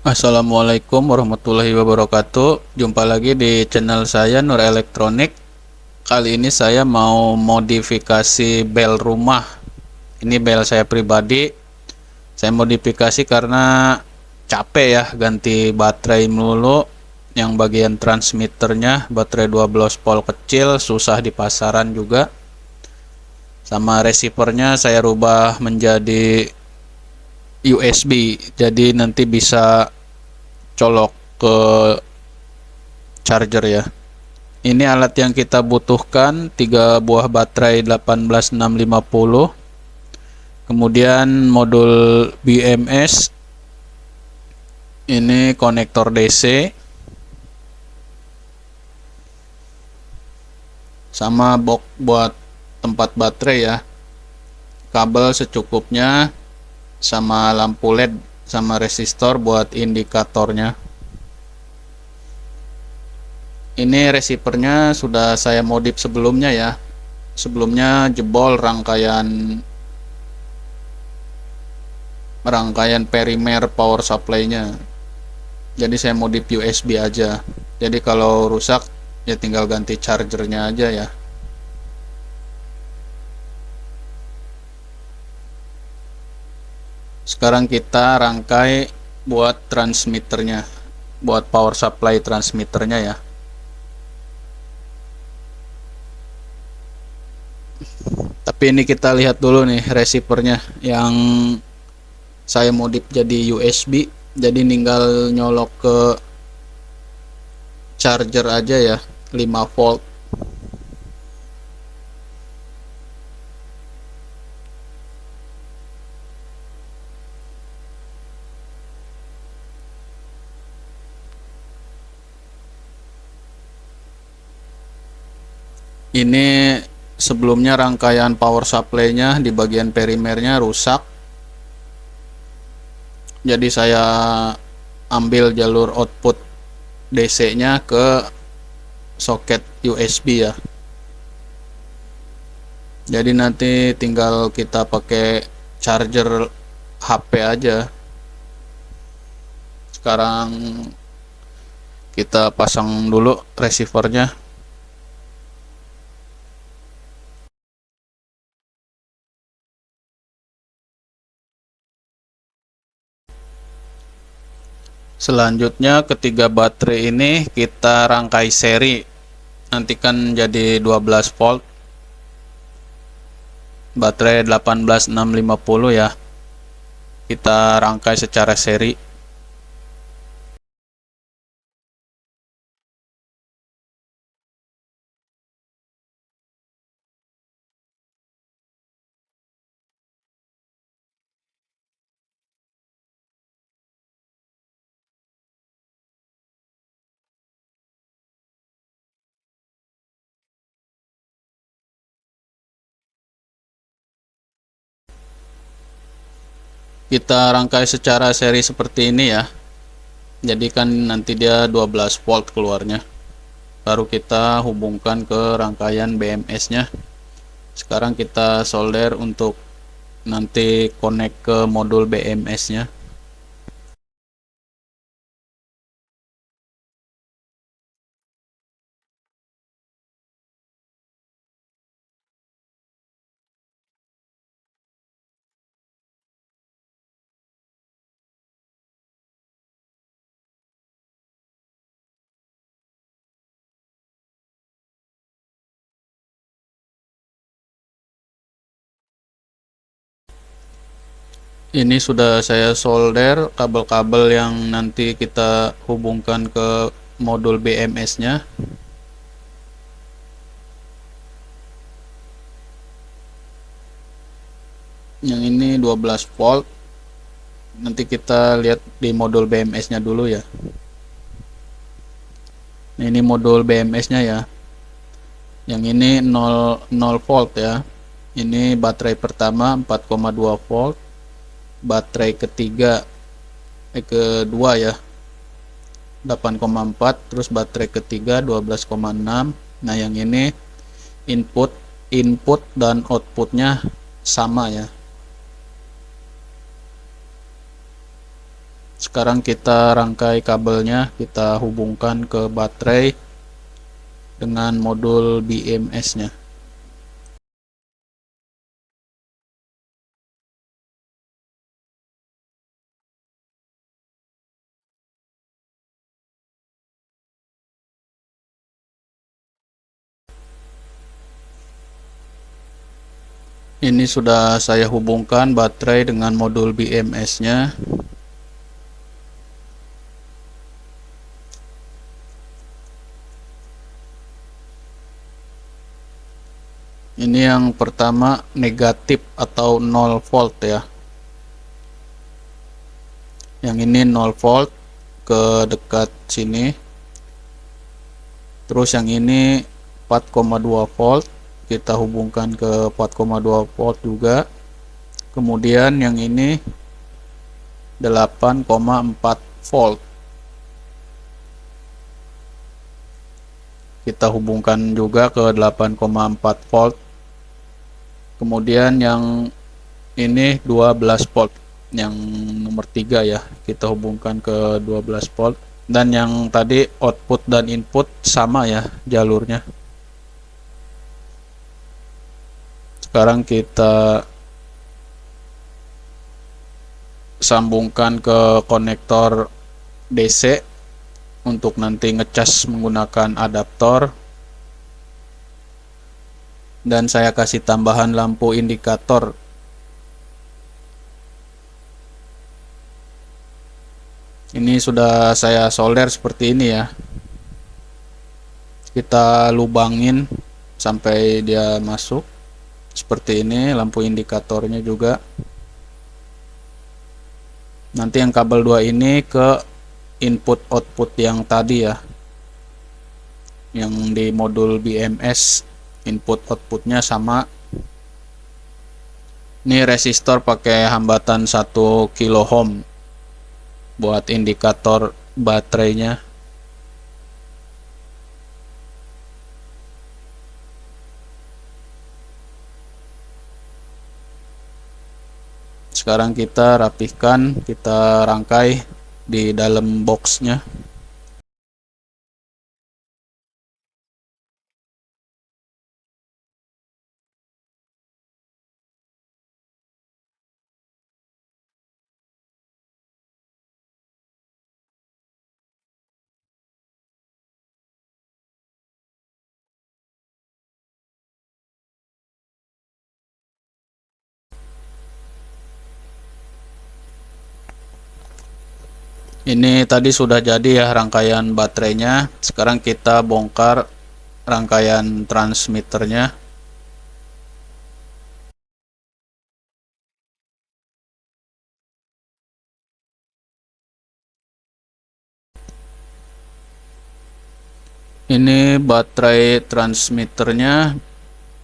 Assalamualaikum warahmatullahi wabarakatuh. Jumpa lagi di channel saya Nur Elektronik. Kali ini saya mau modifikasi bel rumah. Ini bel saya pribadi. Saya modifikasi karena capek ya ganti baterai melulu. Yang bagian transmitternya baterai 12 volt kecil, susah di pasaran juga. Sama receivernya saya rubah menjadi USB. Jadi nanti bisa colok ke charger ya. Ini alat yang kita butuhkan, 3 buah baterai 18650, kemudian modul BMS, ini konektor DC, sama box buat tempat baterai ya, kabel secukupnya, sama lampu LED, sama resistor buat indikatornya. Ini receivernya sudah saya modif sebelumnya ya. Sebelumnya jebol rangkaian perimer power supply-nya. Jadi saya modif USB aja. Jadi kalau rusak ya tinggal ganti chargernya aja ya. Sekarang kita rangkai buat transmitternya, buat power supply transmitternya ya. Tapi ini kita lihat dulu nih receivernya yang saya modif jadi USB, jadi tinggal nyolok ke charger aja ya, 5 volt. Ini sebelumnya rangkaian power supply-nya di bagian perimernya rusak, jadi saya ambil jalur output DC-nya ke soket USB ya. Jadi nanti tinggal kita pakai charger HP aja. Sekarang kita pasang dulu receivernya. Selanjutnya ketiga baterai ini kita rangkai seri, nanti kan jadi 12 volt, baterai 18650 ya, kita rangkai secara seri. Kita rangkai secara seri seperti ini ya, jadi kan nanti dia 12 volt keluarnya, baru kita hubungkan ke rangkaian BMS nya. Sekarang kita solder untuk nanti connect ke modul BMS nya. Ini sudah saya solder kabel-kabel yang nanti kita hubungkan ke modul BMS nya. Yang ini 12 volt, nanti kita lihat di modul BMS nya dulu ya. Nah, ini modul BMS nya ya, yang ini 0 volt ya. Ini baterai pertama 4,2 volt, baterai kedua ya 8,4, terus baterai ketiga 12,6. Nah yang ini input dan outputnya sama ya. Sekarang kita rangkai kabelnya, kita hubungkan ke baterai dengan modul BMS-nya. Ini sudah saya hubungkan baterai dengan modul BMS-nya. Ini yang pertama negatif atau 0 volt ya. Yang ini 0 volt ke dekat sini. Terus yang ini 4,2 volt, kita hubungkan ke 4,2 volt juga. Kemudian yang ini 8,4 volt, kita hubungkan juga ke 8,4 volt. Kemudian yang ini 12 volt, yang nomor 3 ya, kita hubungkan ke 12 volt. Dan yang tadi output dan input sama ya jalurnya. Sekarang kita sambungkan ke konektor DC untuk nanti ngecas menggunakan adaptor. Dan saya kasih tambahan lampu indikator. Ini sudah saya solder seperti ini ya. Kita lubangin sampai dia masuk seperti ini, lampu indikatornya juga. Nanti yang kabel 2 ini ke input output yang tadi ya, yang di modul BMS, input outputnya sama. Ini resistor pakai hambatan 1 kilo ohm buat indikator baterainya. Sekarang kita rapihkan, kita rangkai di dalam boxnya. Ini tadi sudah jadi ya rangkaian baterainya. Sekarang kita bongkar rangkaian transmitternya. Ini baterai transmitternya,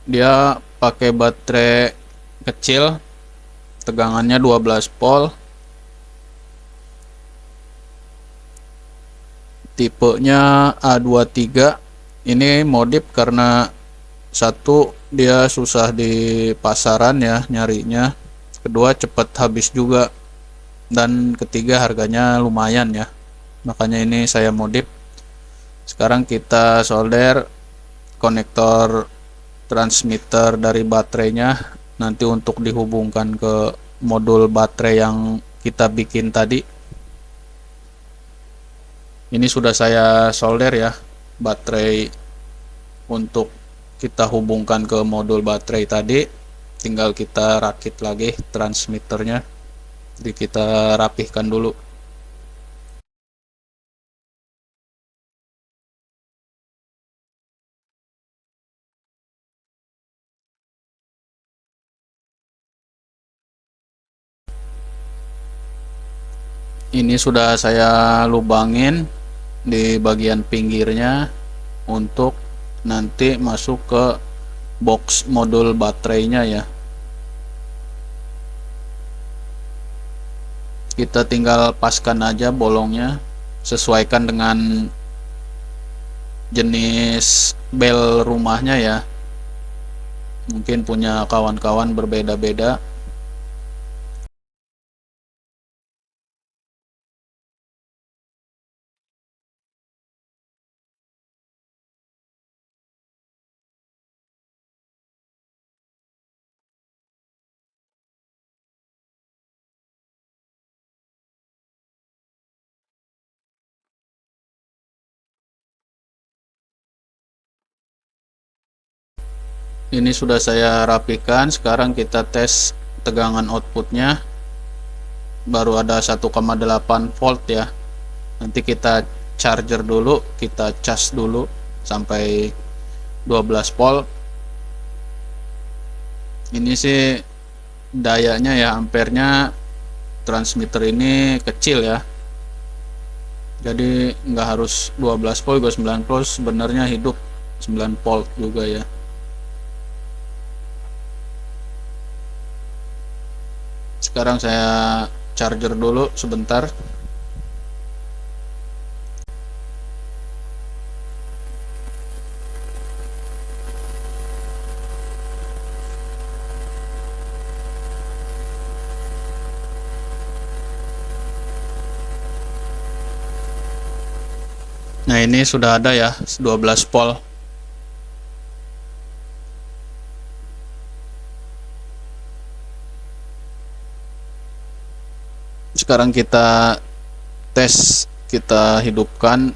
dia pakai baterai kecil, tegangannya 12 volt. Tipenya A23. Ini modif karena satu, dia susah di pasaran ya nyarinya, kedua cepat habis juga, dan ketiga harganya lumayan ya, makanya ini saya modif. Sekarang kita solder konektor transmitter dari baterainya nanti untuk dihubungkan ke modul baterai yang kita bikin tadi. Ini sudah saya solder ya baterai untuk kita hubungkan ke modul baterai tadi. Tinggal kita rakit lagi transmitternya. Jadi kita rapihkan dulu. Ini sudah saya lubangin di bagian pinggirnya untuk nanti masuk ke box modul baterainya ya. Kita tinggal paskan aja bolongnya, sesuaikan dengan jenis bel rumahnya ya. Mungkin punya kawan-kawan berbeda-beda. Ini sudah saya rapikan. Sekarang kita tes tegangan outputnya. Baru ada 1,8 volt ya. Nanti kita charger dulu, kita cas dulu sampai 12 volt. Ini sih dayanya ya, ampernya transmitter ini kecil ya, jadi nggak harus 12 volt juga, 9 volt sebenarnya hidup, 9 volt juga ya. Sekarang saya charger dulu sebentar. Nah, ini sudah ada ya 12 volt. Sekarang kita tes, kita hidupkan